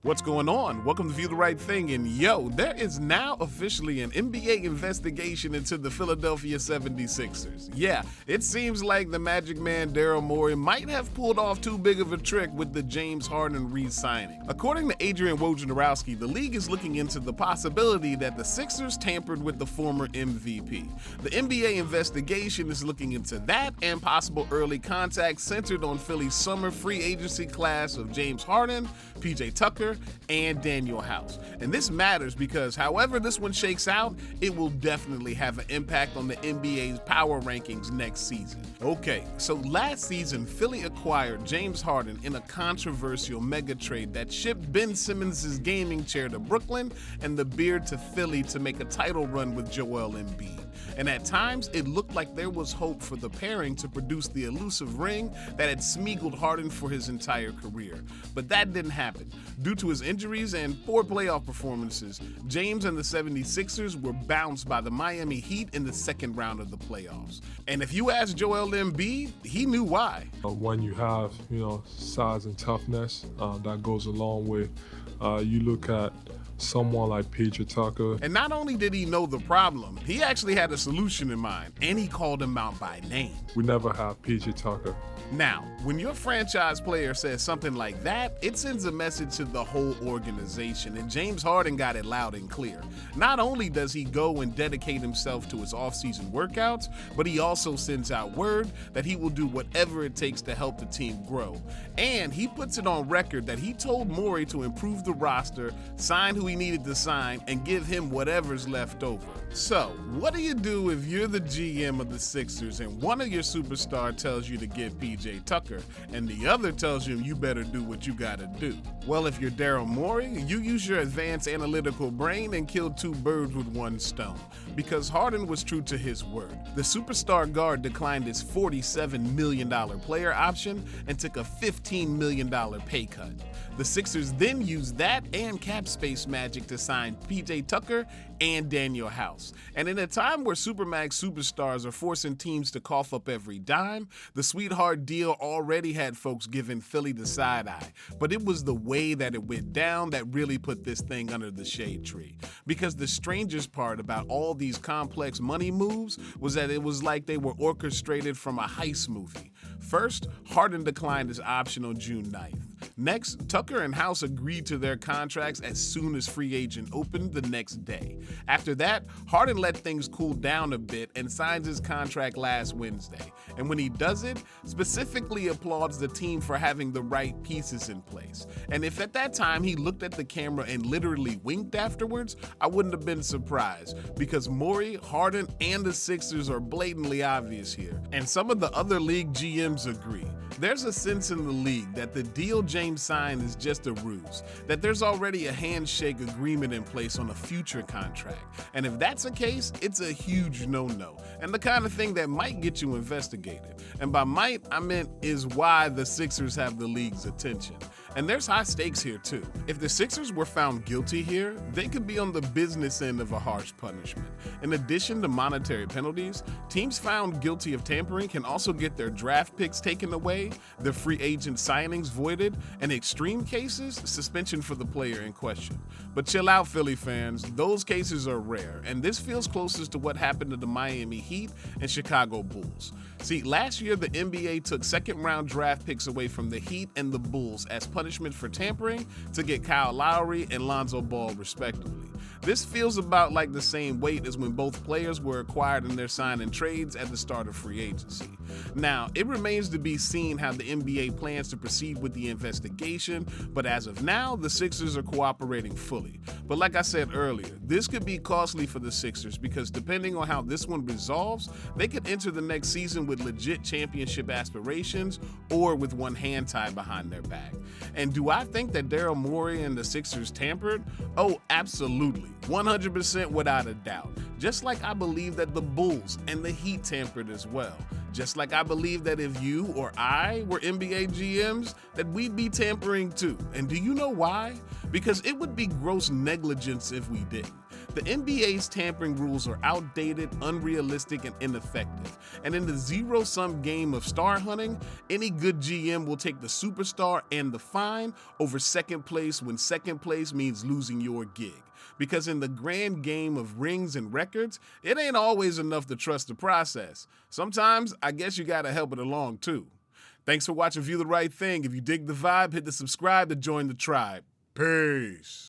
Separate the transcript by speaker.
Speaker 1: What's going on? Welcome to View the Right Thing, and yo, there is now officially an NBA investigation into the Philadelphia 76ers. Yeah, it seems like the Magic Man Daryl Morey might have pulled off too big of a trick with the James Harden re-signing. According to Adrian Wojnarowski, the league is looking into the possibility that the Sixers tampered with the former MVP. The NBA investigation is looking into that and possible early contact centered on Philly's summer free agency class of James Harden, PJ Tucker, and Danuel House. And this matters because however this one shakes out, it will definitely have an impact on the NBA's power rankings next season. Okay, so last season, Philly acquired James Harden in a controversial Megatrade that shipped Ben Simmons' gaming chair to Brooklyn and the beard to Philly to make a title run with Joel Embiid. And at times, it looked like there was hope for the pairing to produce the elusive ring that had smeagoled Harden for his entire career. But that didn't happen. Due to his injuries and poor playoff performances, James and the 76ers were bounced by the Miami Heat in the second round of the playoffs. And if you ask Joel Embiid, he knew why.
Speaker 2: When you have, size and toughness, that goes along with, you look at someone like PJ Tucker.
Speaker 1: And not only did he know the problem, he actually had a solution in mind, and he called him out by name.
Speaker 2: We never have PJ Tucker.
Speaker 1: Now, when your franchise player says something like that, it sends a message to the whole organization, and James Harden got it loud and clear. Not only does he go and dedicate himself to his offseason workouts, but he also sends out word that he will do whatever it takes to help the team grow. And he puts it on record that he told Morey to improve the roster, sign who he needed to sign, and give him whatever's left over. So, what do you do if you're the GM of the Sixers and one of your superstars tells you to get PJ Tucker and the other tells you better do what you gotta do? Well, if you're Daryl Morey, you use your advanced analytical brain and kill two birds with one stone. Because Harden was true to his word. The superstar guard declined his $47 million player option and took a $15 million pay cut. The Sixers then used that and cap space magic to sign PJ Tucker and Danuel House. And in a time where Supermax superstars are forcing teams to cough up every dime, the sweetheart deal already had folks giving Philly the side eye. But it was the way that it went down that really put this thing under the shade tree. Because the strangest part about all these complex money moves was that it was like they were orchestrated from a heist movie. First, Harden declined his option on June 9th. Next, Tucker and House agreed to their contracts as soon as free agent opened the next day. After that, Harden let things cool down a bit and signs his contract last Wednesday. And when he does it, specifically applauds the team for having the right pieces in place. And if at that time he looked at the camera and literally winked afterwards, I wouldn't have been surprised because Morey, Harden, and the Sixers are blatantly obvious here. And some of the other league GMs agree. There's a sense in the league that the deal James signed is just a ruse, that there's already a handshake agreement in place on a future contract. And if that's the case, it's a huge no-no, and the kind of thing that might get you investigated. And by might, I meant is why the Sixers have the league's attention. And there's high stakes here too. If the Sixers were found guilty here, they could be on the business end of a harsh punishment. In addition to monetary penalties, teams found guilty of tampering can also get their draft picks taken away, their free agent signings voided, and in extreme cases, suspension for the player in question. But chill out, Philly fans, those cases are rare, and this feels closest to what happened to the Miami Heat and Chicago Bulls. See, last year the NBA took second-round draft picks away from the Heat and the Bulls as punishment for tampering to get Kyle Lowry and Lonzo Ball respectively. This feels about like the same weight as when both players were acquired in their sign and trades at the start of free agency. Now, it remains to be seen how the NBA plans to proceed with the investigation, but as of now, the Sixers are cooperating fully. But like I said earlier, this could be costly for the Sixers because depending on how this one resolves, they could enter the next season with legit championship aspirations or with one hand tied behind their back. And do I think that Daryl Morey and the Sixers tampered? Oh, absolutely. 100% without a doubt. Just like I believe that the Bulls and the Heat tampered as well. Just like I believe that if you or I were NBA GMs, that we'd be tampering too. And do you know why? because it would be gross negligence if we didn't. The NBA's tampering rules are outdated, unrealistic, and ineffective. And in the zero-sum game of star hunting, any good GM will take the superstar and the fine over second place when second place means losing your gig. Because in the grand game of rings and records, it ain't always enough to trust the process. Sometimes, I guess you gotta help it along too. Thanks for watching View the Right Thing. If you dig the vibe, hit the subscribe to join the tribe. Peace.